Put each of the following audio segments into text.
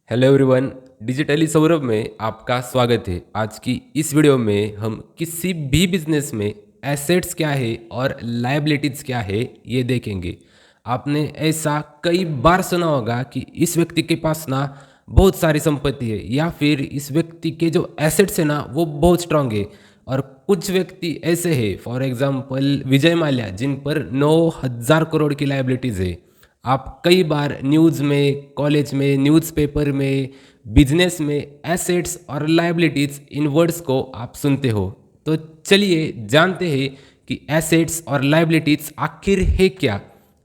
Hello everyone. Digitally Saurabh में आपका स्वागत है। आज की इस वीडियो में हम किसी भी बिजनेस में एसेट्स क्या है और लायबिलिटीज़ क्या है ये देखेंगे। आपने ऐसा कई बार सुना होगा कि इस व्यक्ति के पास ना बहुत सारी संपत्ति है या फिर इस व्यक्ति के जो एसेट्स है ना वो बहुत स्ट्रांग है। और कुछ व्यक्ति ऐसे हैं, फॉर एग्जांपल विजय माल्या, जिन पर 9,000 करोड़ की लायबिलिटीज़ है। आप कई बार न्यूज़ में, कॉलेज में, न्यूज़पेपर में, बिजनेस में एसेट्स और लायबिलिटीज़ इन वर्ड्स को आप सुनते हो। तो चलिए जानते हैं कि एसेट्स और लायबिलिटीज़ आखिर है क्या,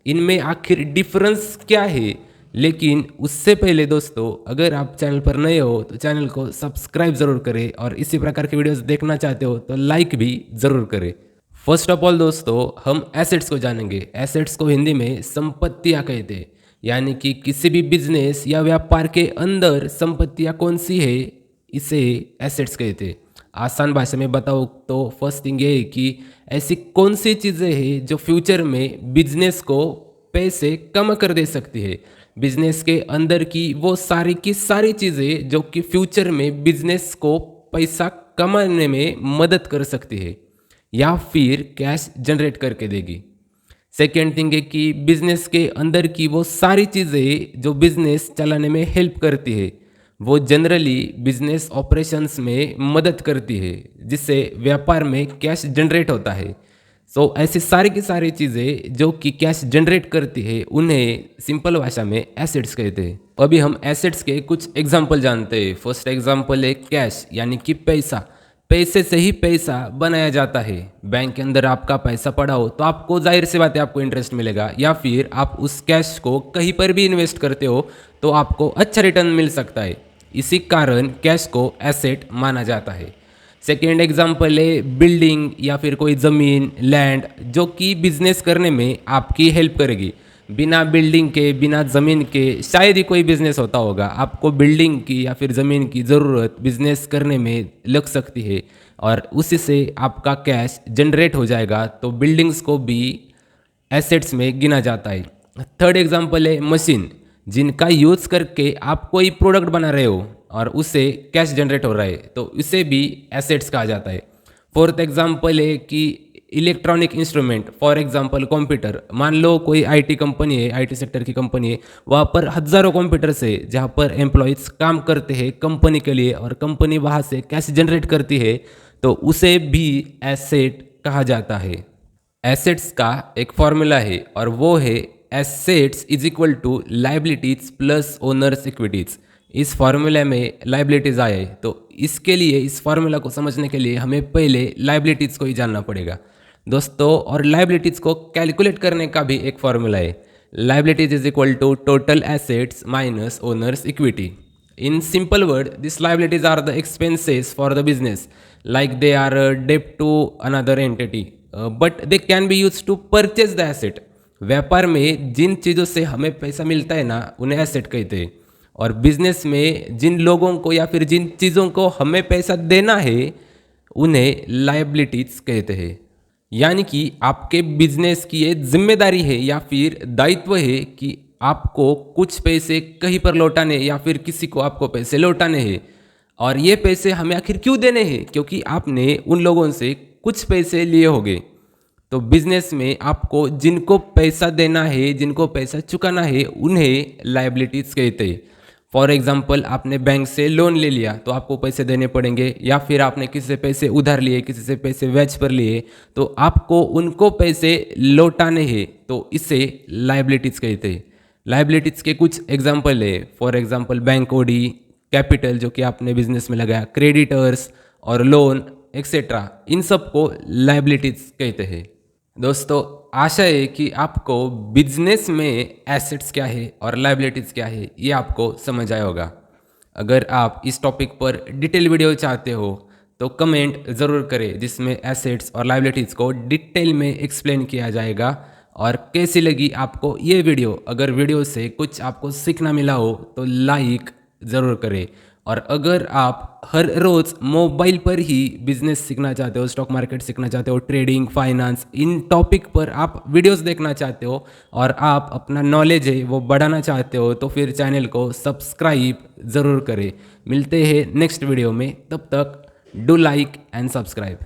इनमें आखिर डिफरेंस क्या है। लेकिन उससे पहले दोस्तों, अगर आप चैनल पर नए हो तो चैनल को सब्सक्राइब ज़रूर करें और इसी प्रकार के वीडियोस देखना चाहते हो तो लाइक भी ज़रूर करें। फर्स्ट ऑफ ऑल दोस्तों, हम एसेट्स को जानेंगे। एसेट्स को हिंदी में संपत्तियां कहते हैं, यानी कि किसी भी बिजनेस या व्यापार के अंदर संपत्तियां कौन सी है, इसे एसेट्स कहते हैं। आसान भाषा में बताओ तो फर्स्ट थिंग ये है कि ऐसी कौन सी चीज़ें हैं जो फ्यूचर में बिजनेस को पैसे कम कर दे सकती है। बिजनेस के अंदर की सारी चीज़ें जो कि फ्यूचर में बिजनेस को पैसा कमाने में मदद कर सकती है या फिर कैश जनरेट करके देगी। सेकेंड थिंग है कि बिजनेस के अंदर की वो सारी चीज़ें जो बिजनेस चलाने में हेल्प करती है, वो जनरली बिजनेस ऑपरेशंस में मदद करती है, जिससे व्यापार में कैश जनरेट होता है। सो ऐसी सारी की सारी चीज़ें जो कि कैश जनरेट करती है, उन्हें सिंपल भाषा में एसेट्स कहते हैं। अभी हम एसेट्स के कुछ एग्जाम्पल जानते हैं। फर्स्ट एग्जाम्पल है कैश, यानी कि पैसा। पैसे से ही पैसा बनाया जाता है। बैंक के अंदर आपका पैसा पड़ा हो तो आपको जाहिर सी बात है आपको इंटरेस्ट मिलेगा, या फिर आप उस कैश को कहीं पर भी इन्वेस्ट करते हो तो आपको अच्छा रिटर्न मिल सकता है। इसी कारण कैश को एसेट माना जाता है। सेकेंड एग्जाम्पल है बिल्डिंग या फिर कोई ज़मीन, लैंड, जो कि बिजनेस करने में आपकी हेल्प करेगी। बिना बिल्डिंग के, बिना ज़मीन के शायद ही कोई बिजनेस होता होगा। आपको बिल्डिंग की या फिर ज़मीन की ज़रूरत बिजनेस करने में लग सकती है और उसी से आपका कैश जनरेट हो जाएगा, तो बिल्डिंग्स को भी एसेट्स में गिना जाता है। थर्ड एग्जांपल है मशीन, जिनका यूज़ करके आप कोई प्रोडक्ट बना रहे हो और उससे कैश जनरेट हो रहा है, तो इसे भी एसेट्स कहा जाता है। फोर्थ एग्जांपल है कि electronic instrument, for example computer. मान लो कोई आईटी कंपनी है, आईटी सेक्टर की कंपनी है, वहाँ पर हज़ारों कंप्यूटर्स है जहाँ पर एम्प्लॉयज़ काम करते हैं कंपनी के लिए और कंपनी वहाँ से कैश जनरेट करती है, तो उसे भी एसेट कहा जाता है। एसेट्स का एक फॉर्मूला है और वो है assets is equal to liabilities plus owners equities. इस फॉर्मूले में लाइबिलिटीज आए, तो इसके लिए, इस फॉर्मूला को समझने के लिए हमें पहले लाइबिलिटीज को ही जानना पड़ेगा दोस्तों। और लाइबिलिटीज को कैलकुलेट करने का भी एक फॉर्मूला है। Liabilities is equal to total assets minus owners equity. In simple word, these liabilities are the expenses for the business, like they are a debt to another entity, but they can be used to purchase the asset. व्यापार में जिन चीज़ों से हमें पैसा मिलता है ना, उन्हें एसेट कहते हैं। और बिजनेस में जिन लोगों को या फिर जिन चीज़ों को हमें पैसा देना है, उन्हें लाइबिलिटीज कहते हैं। यानी कि आपके बिजनेस की ये जिम्मेदारी है या फिर दायित्व है कि आपको कुछ पैसे कहीं पर लौटाने या फिर किसी को आपको पैसे लौटाने हैं। और ये पैसे हमें आखिर क्यों देने हैं? क्योंकि आपने उन लोगों से कुछ पैसे लिए होंगे। तो बिजनेस में आपको जिनको पैसा देना है, जिनको पैसा चुकाना है, उन्हें लायबिलिटीज कहते हैं। फॉर एग्जाम्पल, आपने बैंक से लोन ले लिया तो आपको पैसे देने पड़ेंगे, या फिर आपने किसी से पैसे उधार लिए, किसी से पैसे ब्याज पर लिए, तो आपको उनको पैसे लौटाने हैं, तो इसे लायबिलिटीज कहते हैं। लायबिलिटीज के कुछ एग्जाम्पल है, for example bank OD, capital जो कि आपने बिजनेस में लगाया, क्रेडिटर्स और लोन एक्सेट्रा, इन सब को लायबिलिटीज कहते हैं। दोस्तों, आशा है कि आपको बिजनेस में एसेट्स क्या है और लायबिलिटीज़ क्या है ये आपको समझ आया होगा। अगर आप इस टॉपिक पर डिटेल वीडियो चाहते हो तो कमेंट ज़रूर करें, जिसमें एसेट्स और लायबिलिटीज़ को डिटेल में एक्सप्लेन किया जाएगा। और कैसी लगी आपको ये वीडियो? अगर वीडियो से कुछ आपको सीखना मिला हो तो लाइक ज़रूर करें और अगर आप हर रोज़ मोबाइल पर ही बिजनेस सीखना चाहते हो, स्टॉक मार्केट सीखना चाहते हो, ट्रेडिंग, फाइनेंस, इन टॉपिक पर आप वीडियोस देखना चाहते हो और आप अपना नॉलेज है वो बढ़ाना चाहते हो, तो फिर चैनल को सब्सक्राइब ज़रूर करें। मिलते हैं नेक्स्ट वीडियो में, तब तक डू लाइक एंड सब्सक्राइब।